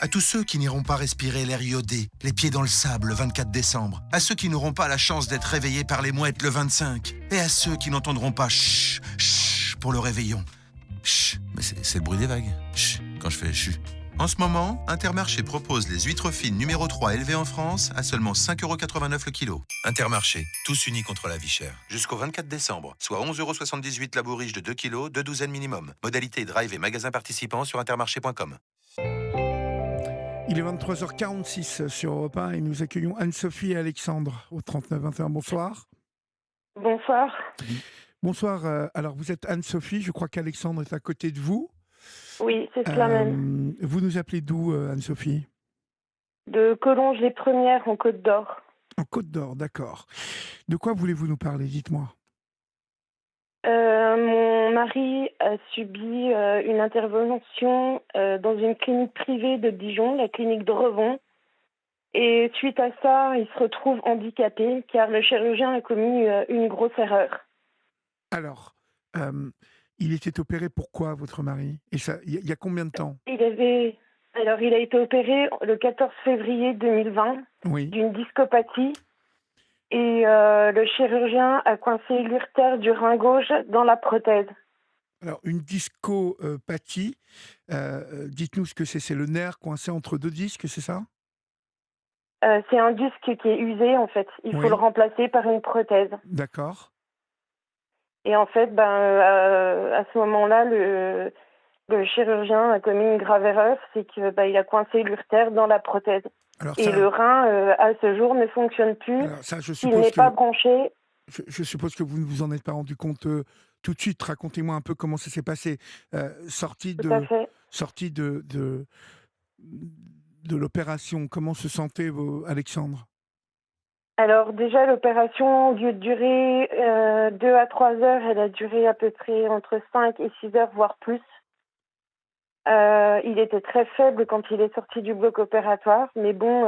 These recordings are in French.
À tous ceux qui n'iront pas respirer l'air iodé, les pieds dans le sable le 24 décembre. À ceux qui n'auront pas la chance d'être réveillés par les mouettes le 25. Et à ceux qui n'entendront pas chut, chut pour le réveillon. Chut, mais c'est le bruit des vagues. Chut, quand je fais chut. En ce moment, Intermarché propose les huîtres fines numéro 3 élevées en France à seulement 5,89 € le kilo. Intermarché, tous unis contre la vie chère. Jusqu'au 24 décembre, soit 11,78 € la bourriche de 2 kilos, 2 douzaines minimum. Modalité drive et magasins participants sur intermarché.com. Il est 23h46 sur Europe 1 et nous accueillons Anne-Sophie et Alexandre au 3921. Bonsoir. Bonsoir. Bonsoir. Alors, vous êtes Anne-Sophie, je crois qu'Alexandre est à côté de vous. Oui, c'est cela même. Vous nous appelez d'où, Anne-Sophie ? De Collonges-les-Premières en Côte d'Or. En Côte d'Or, d'accord. De quoi voulez-vous nous parler ? Dites-moi. Mon mari a subi une intervention dans une clinique privée de Dijon, la clinique de Revon. Et suite à ça, il se retrouve handicapé car le chirurgien a commis une grosse erreur. Alors, il était opéré pourquoi, votre mari ? Et ça, il y a combien de temps ? Il a été opéré le 14 février 2020 Oui. d'une discopathie. Et le chirurgien a coincé l'urtère du rein gauche dans la prothèse. Alors, une discopathie, dites-nous ce que c'est. C'est le nerf coincé entre deux disques, c'est ça ? C'est un disque qui est usé, en fait. Il faut Oui. le remplacer par une prothèse. D'accord. Et en fait, à ce moment-là, le chirurgien a commis une grave erreur, c'est qu'il a coincé l'urtère dans la prothèse. Alors Et ça, le rein, à ce jour, ne fonctionne plus. alors ça, je Il suppose n'est que pas branché. je suppose que vous ne vous en êtes pas rendu compte tout de suite. Racontez-moi un peu comment ça s'est passé. Sortie Tout à de fait. sortie de l'opération, comment se sentait Alexandre ? Alors déjà, l'opération, au lieu de durer 2 à 3 heures, elle a duré à peu près entre 5 et 6 heures, voire plus. Il était très faible quand il est sorti du bloc opératoire, mais bon,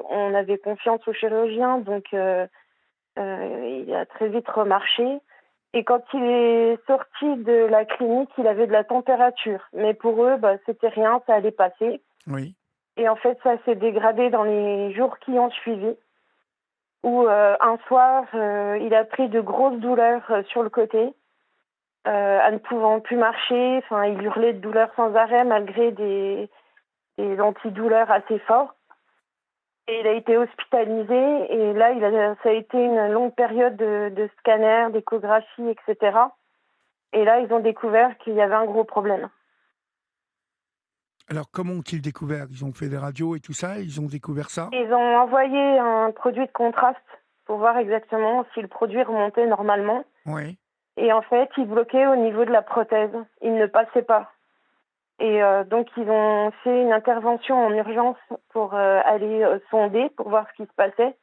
on avait confiance au chirurgien, donc il a très vite remarché. Et quand il est sorti de la clinique, il avait de la température. Mais pour eux, c'était rien, ça allait passer. Oui. Et en fait, ça s'est dégradé dans les jours qui ont suivi, où un soir, il a pris de grosses douleurs sur le côté, à ne pouvant plus marcher. Enfin, il hurlait de douleur sans arrêt malgré des antidouleurs assez forts. Et il a été hospitalisé. Et là, ça a été une longue période de scanner, d'échographie, etc. Et là, ils ont découvert qu'il y avait un gros problème. Alors, comment ont-ils découvert ? Ils ont fait des radios et tout ça, ils ont découvert ça ? Ils ont envoyé un produit de contraste pour voir exactement si le produit remontait normalement. Oui. Et en fait, il bloquait au niveau de la prothèse. Il ne passait pas. Et donc, ils ont fait une intervention en urgence pour aller sonder, pour voir ce qui se passait.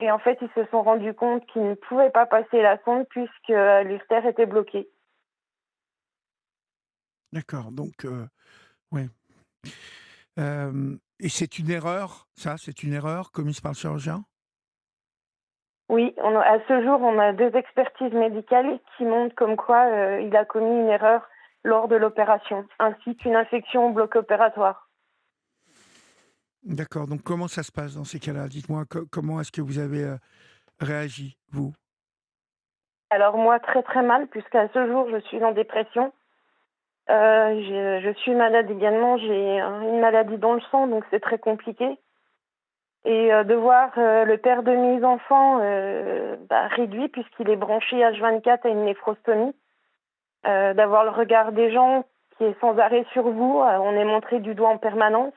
Et en fait, ils se sont rendus compte qu'ils ne pouvaient pas passer la sonde puisque l'urtère était bloquée. D'accord. Donc, oui. Et c'est une erreur, ça ? C'est une erreur commise par le chirurgien ? Oui, à ce jour, on a 2 expertises médicales qui montrent comme quoi il a commis une erreur lors de l'opération, ainsi qu'une infection au bloc opératoire. D'accord. Donc, comment ça se passe dans ces cas-là ? Dites-moi, comment est-ce que vous avez réagi, vous ? Alors moi, très très mal, puisqu'à ce jour, je suis en dépression. Je suis malade également, j'ai une maladie dans le sang, donc c'est très compliqué. Et de voir le père de mes enfants réduit, puisqu'il est branché H24 à une néphrostomie, d'avoir le regard des gens qui est sans arrêt sur vous, on est montré du doigt en permanence.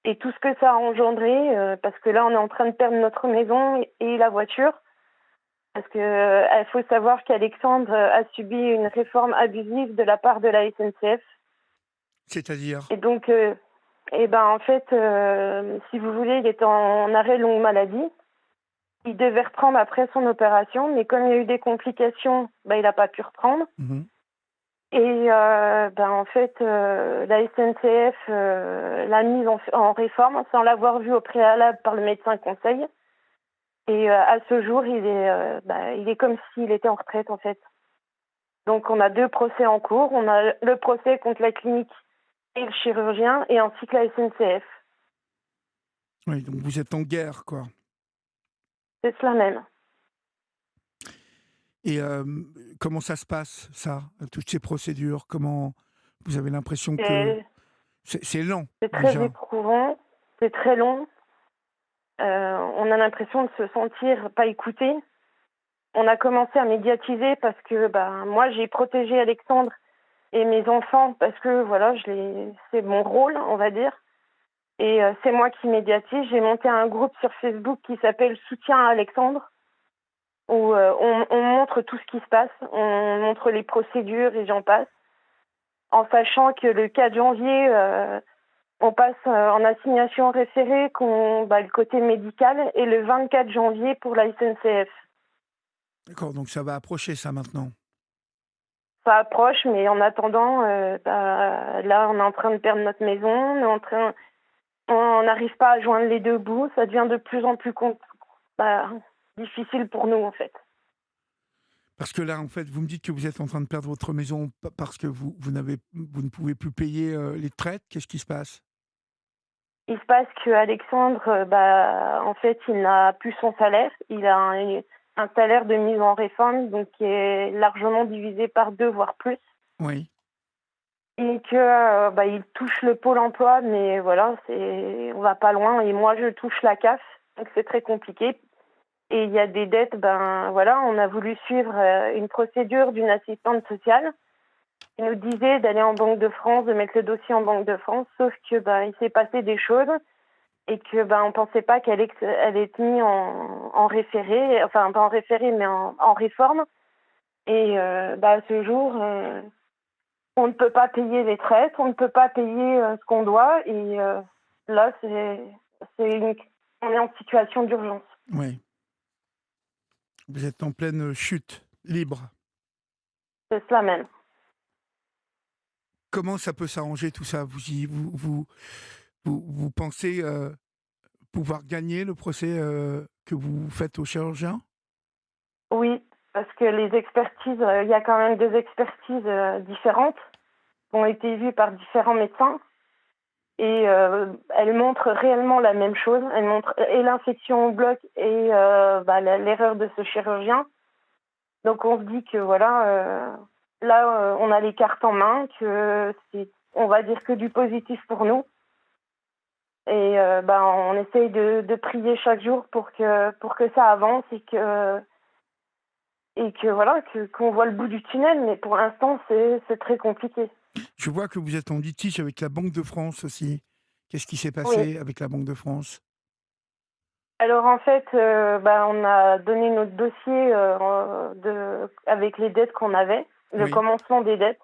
Et tout ce que ça a engendré, parce que là, on est en train de perdre notre maison et la voiture. Parce que il faut savoir qu'Alexandre a subi une réforme abusive de la part de la SNCF. C'est-à-dire ? Et donc, en fait, si vous voulez, il était en arrêt longue maladie. Il devait reprendre après son opération, mais comme il y a eu des complications, il n'a pas pu reprendre. Mhm. Et en fait, la SNCF l'a mise en réforme sans l'avoir vu au préalable par le médecin conseil. Et à ce jour, il est comme s'il était en retraite, en fait. Donc, on a 2 procès en cours. On a le procès contre la clinique et le chirurgien, et ainsi que la SNCF. Oui, donc vous êtes en guerre, quoi. C'est cela même. Et comment ça se passe, ça, toutes ces procédures? Comment vous avez l'impression que C'est c'est lent, c'est très déjà? éprouvant, c'est très long. On a l'impression de se sentir pas écouté. On a commencé à médiatiser parce que moi j'ai protégé Alexandre et mes enfants parce que voilà, c'est mon rôle, on va dire. Et c'est moi qui médiatise. J'ai monté un groupe sur Facebook qui s'appelle Soutien à Alexandre, où on montre tout ce qui se passe, on montre les procédures et j'en passe, en sachant que le 4 janvier, on passe en assignation référée, le côté médical, et le 24 janvier pour la SNCF. D'accord, donc ça va approcher, ça, maintenant. Ça approche, mais en attendant, là, on est en train de perdre notre maison, on n'arrive pas à joindre les deux bouts, ça devient de plus en plus difficile pour nous, en fait. Parce que là, en fait, vous me dites que vous êtes en train de perdre votre maison parce que vous ne pouvez plus payer les traites. Qu'est-ce qui se passe? Il se passe que Alexandre, en fait, il n'a plus son salaire. Il a un salaire de mise en réforme, donc qui est largement divisé par 2, voire plus. Oui. Et que il touche le pôle emploi, mais voilà, on va pas loin. Et moi, je touche la CAF, donc c'est très compliqué. Et il y a des dettes, on a voulu suivre une procédure d'une assistante sociale. Il nous disait d'aller en Banque de France, de mettre le dossier en Banque de France, sauf que il s'est passé des choses et que on pensait pas qu'elle est mise en référé, enfin pas en référé, mais en réforme. Et à ce jour, on ne peut pas payer les traites, on ne peut pas payer ce qu'on doit, et là on est en situation d'urgence. Oui. Vous êtes en pleine chute libre. C'est cela même. Comment ça peut s'arranger, tout ça? Vous pensez pouvoir gagner le procès que vous faites au chirurgien? Oui, parce que les expertises, il y a quand même 2 expertises différentes qui ont été vues par différents médecins, et elles montrent réellement la même chose. Elles montrent et l'infection au bloc et l'erreur de ce chirurgien. Donc on se dit que là on a les cartes en main, que on va dire que du positif pour nous. Et on essaye de prier chaque jour pour que ça avance, et qu'on voit le bout du tunnel, mais pour l'instant c'est très compliqué. Je vois que vous êtes en litige avec la Banque de France aussi. Qu'est-ce qui s'est Oui. passé avec la Banque de France? Alors en fait, on a donné notre dossier avec les dettes qu'on avait, le Oui. commencement des dettes.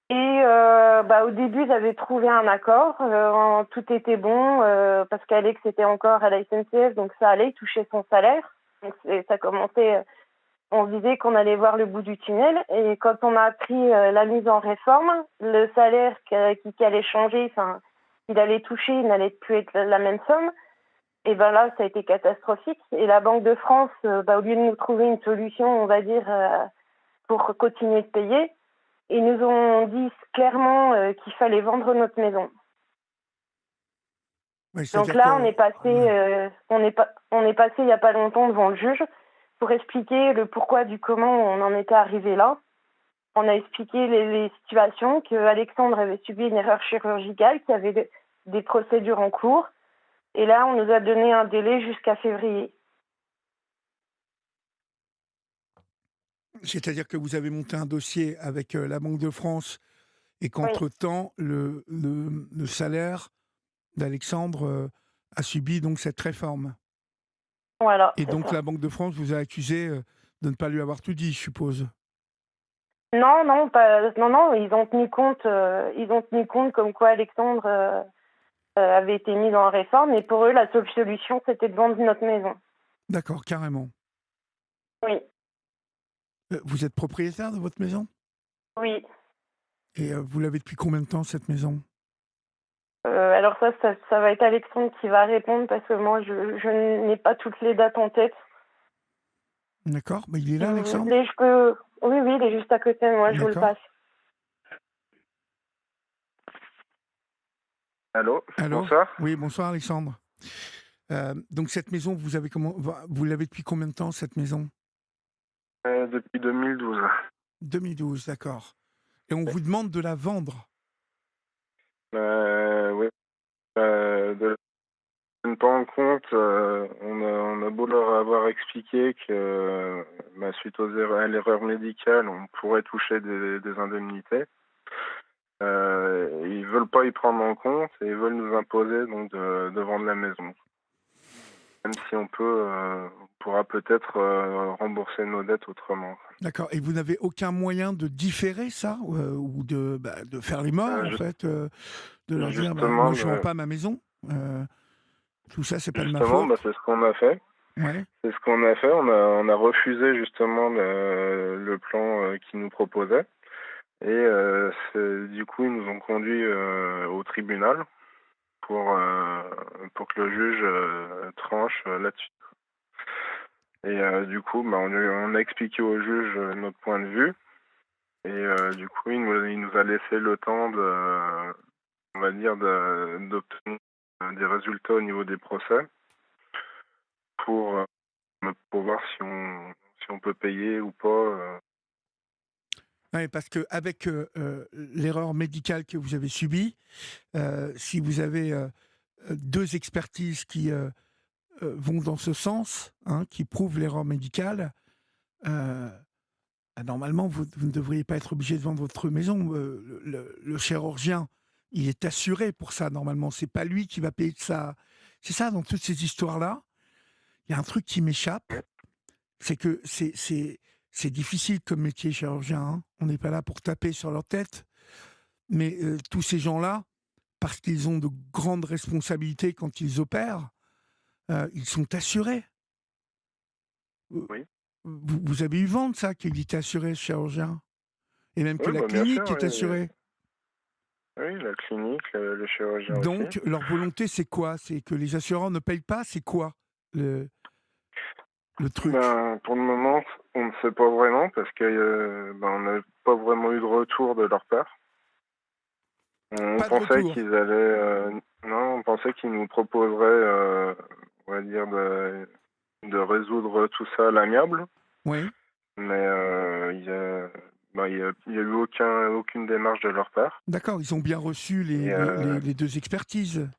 Et au début, j'avais trouvé un accord, tout était bon, parce qu'Alex était encore à la SNCF, donc ça allait, il touchait son salaire. Donc ça commençait, on se disait qu'on allait voir le bout du tunnel. Et quand on a appris la mise en réforme, le salaire qui allait changer, qu'il allait toucher, il n'allait plus être la même somme. Et là, ça a été catastrophique. Et la Banque de France, au lieu de nous trouver une solution, on va dire, pour continuer de payer, ils nous ont dit clairement qu'il fallait vendre notre maison. Oui, Donc là, on est passé, on est passé il n'y a pas longtemps devant le juge pour expliquer le pourquoi du comment on en était arrivé là. On a expliqué les situations, que Alexandre avait subi une erreur chirurgicale, qu'il y avait des procédures en cours. Et là, on nous a donné un délai jusqu'à février. C'est-à-dire que vous avez monté un dossier avec la Banque de France et Oui, qu'entre-temps, le salaire d'Alexandre a subi donc cette réforme. voilà, Et c'est donc ça. la Banque de France vous a accusé de ne pas lui avoir tout dit, je suppose. Non, non, non, non, ils ont tenu compte comme quoi Alexandre avait été mis en réforme, et pour eux, la seule solution, c'était de vendre notre maison. D'accord, carrément. Oui, Vous êtes propriétaire de votre maison? oui. Et vous l'avez depuis combien de temps, cette maison? Alors ça va être Alexandre qui va répondre, parce que moi, je n'ai pas toutes les dates en tête. D'accord, il est Si là, vous Alexandre? voulez, je peux... Oui, oui, il est juste à côté de moi, je vous le D'accord. passe. Allô, Allô? bonsoir. Oui, bonsoir Alexandre. Donc cette maison, vous l'avez depuis combien de temps cette maison? Depuis 2012. 2012, d'accord. Et on Oui. vous demande de la vendre? Oui, de ne pas en compte, on a beau leur avoir expliqué que, suite à l'erreur médicale, on pourrait toucher des indemnités. Ils veulent pas y prendre en compte et ils veulent nous imposer donc de vendre la maison. Même si on pourra peut-être rembourser nos dettes autrement. D'accord. Et vous n'avez aucun moyen de différer ça, ou de faire les morts en Jus- fait, de leur dire Justement, moi je vends pas ma maison, tout ça c'est pas de ma justement, faute. c'est ce qu'on a fait. Ouais. C'est ce qu'on a fait. On a refusé justement le plan qu'ils nous proposaient. Et du coup, ils nous ont conduits au tribunal pour que le juge tranche là-dessus. Et du coup, on a expliqué au juge notre point de vue. Et du coup, il nous a laissé le temps on va dire, d'obtenir des résultats au niveau des procès pour, euh, pour voir si on peut payer ou pas. Ouais, parce que avec l'erreur médicale que vous avez subie, si vous avez 2 expertises qui vont dans ce sens, hein, qui prouvent l'erreur médicale, euh, normalement, vous ne devriez pas être obligé de vendre votre maison. Le chirurgien, il est assuré pour ça, normalement. C'est pas lui qui va payer de ça. C'est ça, dans toutes ces histoires-là, il y a un truc qui m'échappe, c'est que c'est difficile comme métier, chirurgien, hein. On n'est pas là pour taper sur leur tête, mais tous ces gens-là, parce qu'ils ont de grandes responsabilités quand ils opèrent, ils sont assurés. Euh, Oui, vous avez eu vent de ça, qu'il est assuré, ce chirurgien? Et même que oui, la bien sûr, clinique est oui. assurée. Oui, la clinique, le chirurgien aussi. Donc, leur volonté, c'est quoi? C'est que les assureurs ne payent pas? C'est quoi le, le truc? Pour le moment, on ne sait pas vraiment parce que on n'a pas vraiment eu de retour de leur part. On Pas de pensait retour. qu'ils allaient, non, on pensait qu'ils nous proposeraient, on va dire, de résoudre tout ça à l'amiable, Oui. mais il y a eu aucune démarche de leur part. D'accord, ils ont bien reçu Et les 2 expertises.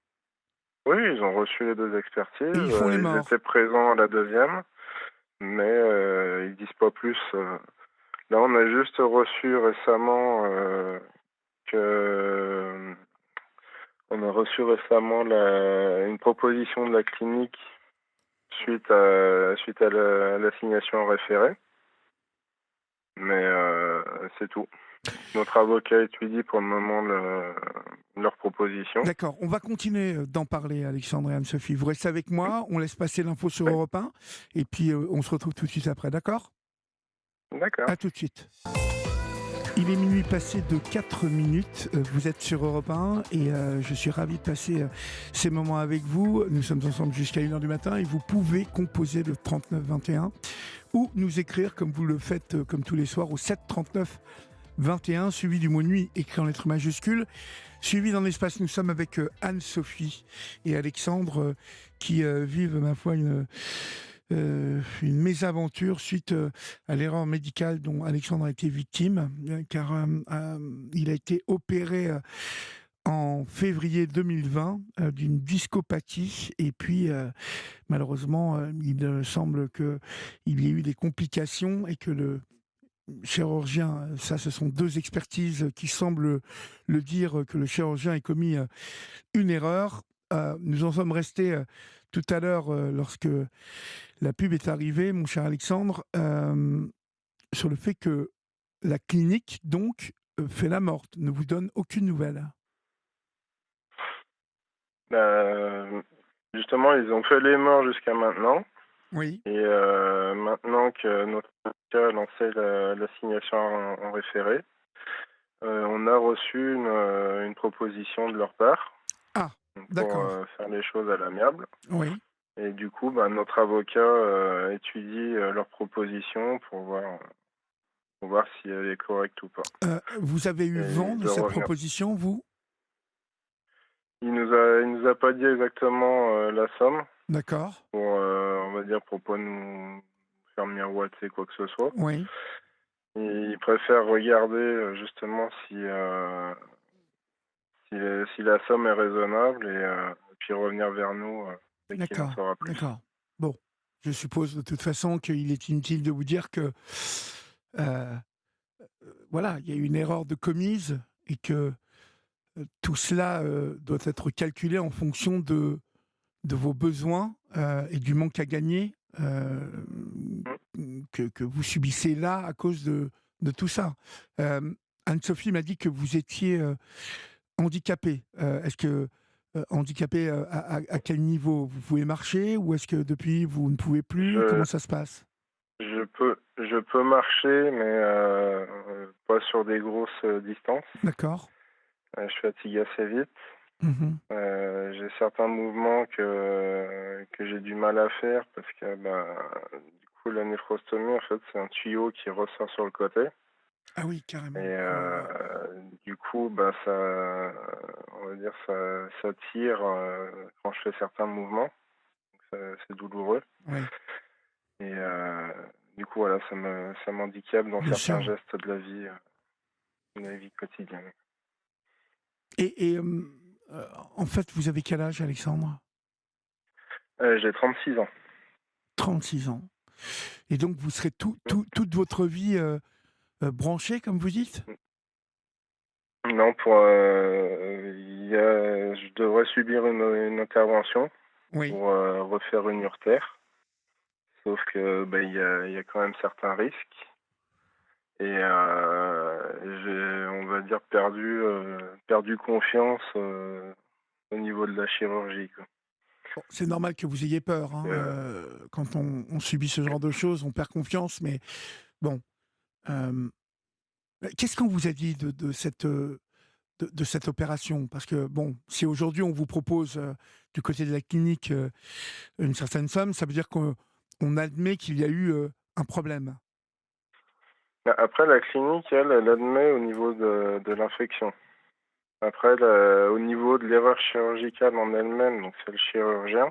oui, ils ont reçu les 2 expertises, Et ils font les ils morts. étaient présents à la deuxième, mais ils disent pas plus. Là, on a juste reçu récemment que on a reçu récemment une proposition de la clinique suite à l'assignation en référé, mais c'est tout. Notre avocat étudie pour le moment leur proposition. D'accord, on va continuer d'en parler, Alexandre et Anne-Sophie. Vous restez avec moi, on laisse passer l'info sur Oui, Europe 1, et puis on se retrouve tout de suite après, d'accord? d'accord. À tout de suite. Il est minuit passé de 4 minutes, vous êtes sur Europe 1 et je suis ravi de passer ces moments avec vous. Nous sommes ensemble jusqu'à 1h du matin et vous pouvez composer le 39 21 ou nous écrire comme vous le faites comme tous les soirs au 7 39 21 suivi du mot nuit écrit en lettres majuscules, suivi dans l'espace. Nous sommes avec Anne-Sophie et Alexandre qui vivent ma foi une mésaventure suite à l'erreur médicale dont Alexandre a été victime, car il a été opéré en février 2020 d'une discopathie et puis malheureusement il semble qu'il y ait eu des complications et que le chirurgien, ça ce sont 2 expertises qui semblent le dire, que le chirurgien ait commis une erreur. Nous en sommes restés tout à l'heure lorsque la pub est arrivée, mon cher Alexandre, sur le fait que la clinique, donc, fait la morte, ne vous donne aucune nouvelle. Euh, Justement, ils ont fait les morts jusqu'à maintenant. Oui. Et maintenant que notre avocat a lancé l'assignation en référé, on a reçu une proposition de leur part Ah, pour d'accord. faire les choses à l'amiable. Oui. Et du coup, notre avocat étudie leur proposition pour voir si elle est correcte ou pas. Vous avez eu Et vent il de doit cette revenir. proposition, vous? Il nous a pas dit exactement la somme D'accord. pour, on va dire, pour pas nous faire miroiter quoi que ce soit. Oui. Il préfère regarder justement si la somme est raisonnable et puis revenir vers nous dès qu'il en D'accord. saura plus. D'accord. Bon, je suppose de toute façon qu'il est inutile de vous dire que euh, voilà, il y a une erreur de commise et que tout cela doit être calculé en fonction de vos besoins et du manque à gagner que vous subissez là à cause de tout ça. Euh, Anne-Sophie m'a dit que vous étiez handicapé. Est-ce que handicapé à quel niveau? Vous pouvez marcher ou est-ce que depuis vous ne pouvez plus? Je, Comment ça se passe? je peux marcher, mais pas sur des grosses distances. D'accord. Je fatigue assez vite. Mhm. J'ai certains mouvements que j'ai du mal à faire parce que du coup la néphrostomie en fait c'est un tuyau qui ressort sur le côté Ah oui, et carrément. du coup ça, on va dire, ça tire quand je fais certains mouvements. C'est douloureux Oui, et du coup voilà, ça m'handicape dans bien certains sûr. gestes de la vie quotidienne. Et en fait, vous avez quel âge, Alexandre? J'ai 36 ans. 36 ans. Et donc, vous serez toute votre vie branché, comme vous dites? Non, je devrais subir une intervention Oui. pour refaire une urtère, sauf que il y a quand même certains risques et j'ai, on va dire, perdu confiance au niveau de la chirurgie, quoi. Bon, c'est normal que vous ayez peur, hein, Euh, quand on subit ce genre de choses, on perd confiance, mais bon. euh, Qu'est-ce qu'on vous a dit de cette opération? Parce que, bon, si aujourd'hui on vous propose du côté de la clinique une certaine somme, ça veut dire qu'on admet qu'il y a eu un problème. Après, la clinique, elle admet au niveau de l'infection. Après, au niveau de l'erreur chirurgicale en elle-même, donc c'est le chirurgien.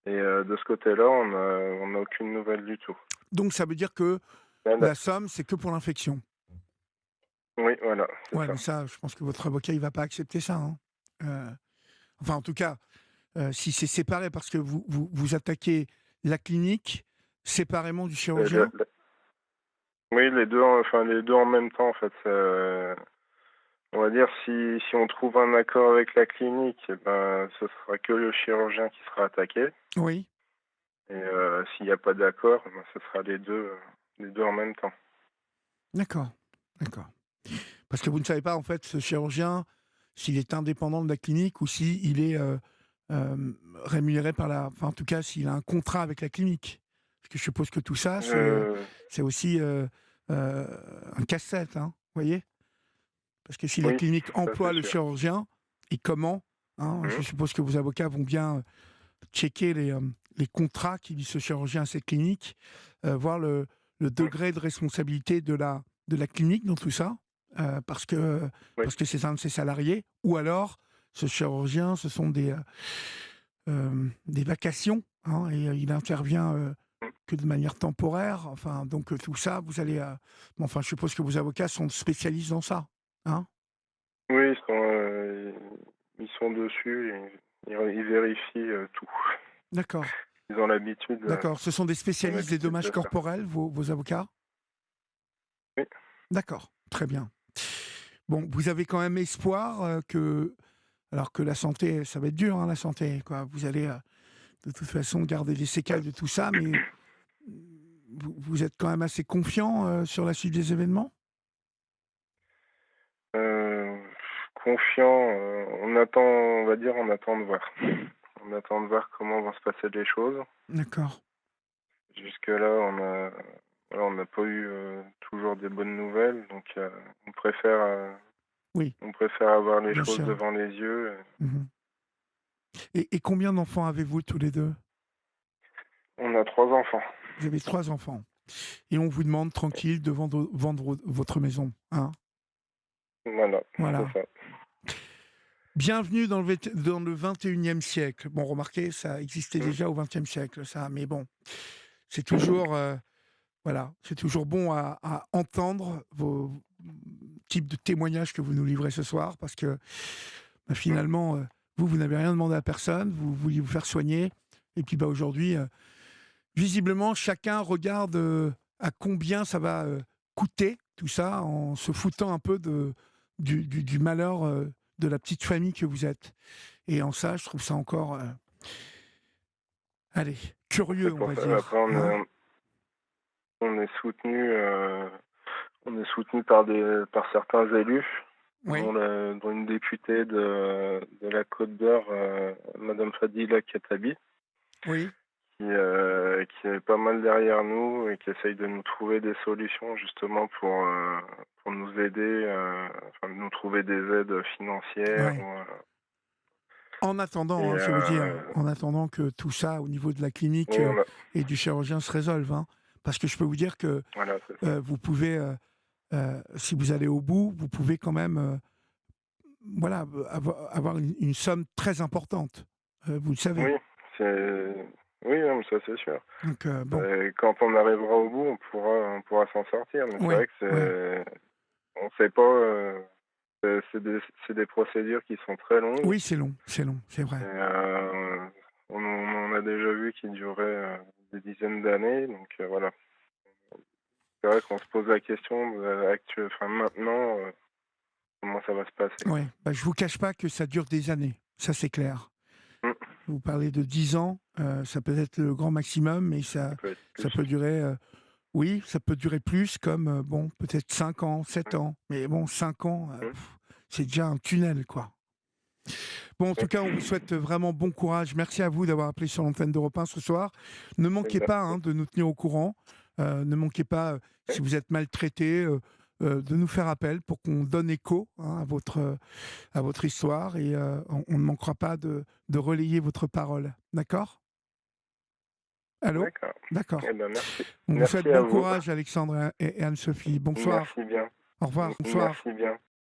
Et de ce côté-là, on n'a aucune nouvelle du tout. Donc ça veut dire que Elle- la somme, c'est que pour l'infection. Oui, voilà, c'est Ouais, ça. mais ça, je pense que votre avocat, il va pas accepter ça, hein. Euh, enfin, en tout cas, si c'est séparé parce que vous attaquez la clinique séparément du Le- chirurgien. le- le- Oui, les deux en même temps, en fait. On va dire, si on trouve un accord avec la clinique, eh ben, ce sera que le chirurgien qui sera attaqué. Oui, Et s'il n'y a pas d'accord, ben, ce sera les deux en même temps. d'accord, d'accord. Parce que vous ne savez pas, en fait, ce chirurgien, s'il est indépendant de la clinique ou s'il est rémunéré par la... Enfin, en tout cas, s'il a un contrat avec la clinique. Parce que je suppose que tout ça, Euh, c'est aussi euh, un casse-tête, hein, vous voyez? Parce que si la oui, clinique ça emploie c'est le sûr. chirurgien, et comment, hein, je Mhm. suppose que vos avocats vont bien checker les contrats qui lient ce chirurgien à cette clinique, voir le degré de responsabilité de la clinique dans tout ça, Oui. parce que c'est un de ses salariés, ou alors ce chirurgien, ce sont des vacations, hein, et il intervient que de manière temporaire. Enfin, donc tout ça, vous allez... bon, enfin, je suppose que vos avocats sont spécialistes dans ça, hein? Oui, ils sont dessus et ils vérifient tout. D'accord, Ils ont l'habitude, d'accord. Ce sont des ils ont spécialistes des l'habitude dommages de faire ça. corporels, vos avocats? Oui. D'accord, très bien. Bon, vous avez quand même espoir alors que la santé, ça va être dur, hein, la santé, quoi. Vous allez de toute façon garder les séquelles de tout ça, mais vous êtes quand même assez confiant sur la suite des événements? Euh, Confiant, on attend de voir. On attend de voir comment vont se passer les choses. D'accord, Jusque-là, on n'a pas eu toujours des bonnes nouvelles, donc on préfère, euh, oui, on préfère avoir les bien choses sûr. devant les yeux. Mhm. Et combien d'enfants avez-vous tous les deux? On a 3 enfants. Vous avez 3 enfants. Et on vous demande tranquille de vendre votre maison, hein? Voilà, c'est Voilà. ça. Bienvenue dans le 21e siècle. Bon, remarquez, ça existait déjà au 20e siècle, ça, mais bon, c'est toujours, voilà, c'est toujours bon à entendre vos types de témoignages que vous nous livrez ce soir, parce que bah, finalement, vous n'avez rien demandé à personne, vous vouliez vous faire soigner, et puis bah, aujourd'hui, visiblement, chacun regarde à combien ça va coûter tout ça, en se foutant un peu du malheur de la petite famille que vous êtes. Et en ça, je trouve ça encore, allez, curieux, C'est on pour va ça, dire. après, Hein. on est soutenu, par certains élus, Oui, dont une députée de la Côte d'Or, Madame Fadila Khattabi, oui. qui est pas mal derrière nous et qui essaye de nous trouver des solutions justement pour nous aider, enfin, nous trouver des aides financières. Ouais. En attendant, Et hein, je vais vous dire, en attendant que tout ça, au niveau de la clinique oui, et du chirurgien, se résolve. Hein. Parce que je peux vous dire que voilà, c'est ça. vous pouvez, si vous allez au bout, vous pouvez quand même voilà, avoir une somme très importante. Vous le savez. Oui, c'est oui, non, mais ça c'est sûr. Donc, bon. Quand on arrivera au bout, on pourra s'en sortir. Mais c'est Oui, vrai que oui. on sait pas. C'est des procédures qui sont très longues. Oui, c'est long, c'est vrai. Et, on a déjà vu qui duraient des dizaines d'années. Donc voilà. C'est vrai qu'on se pose la question enfin, maintenant, comment ça va se passer. Oui, bah, je vous cache pas que ça dure des années, ça c'est clair. Mm. Vous parlez de 10 ans, ça peut être le grand maximum, mais Ça peut être ça plus. peut durer, oui, ça peut durer plus, comme, bon, peut-être 5 ans, 7 ans. Mais bon, 5 ans, Mm. c'est déjà un tunnel, quoi. Bon, en tout cas, on vous souhaite vraiment bon courage. Merci à vous d'avoir appelé sur l'antenne d'Europe 1 ce soir. Ne manquez pas Merci. de nous tenir au courant. Ne manquez pas, si vous êtes maltraité, de nous faire appel pour qu'on donne écho hein, à votre histoire et on ne manquera pas de relayer votre parole. D'accord? Allô? D'accord. D'accord. Eh ben, merci. On vous souhaite Merci à bon vous. courage, Alexandre et Anne-Sophie. Bonsoir. Merci bien. Au revoir. Bonsoir. Merci bien.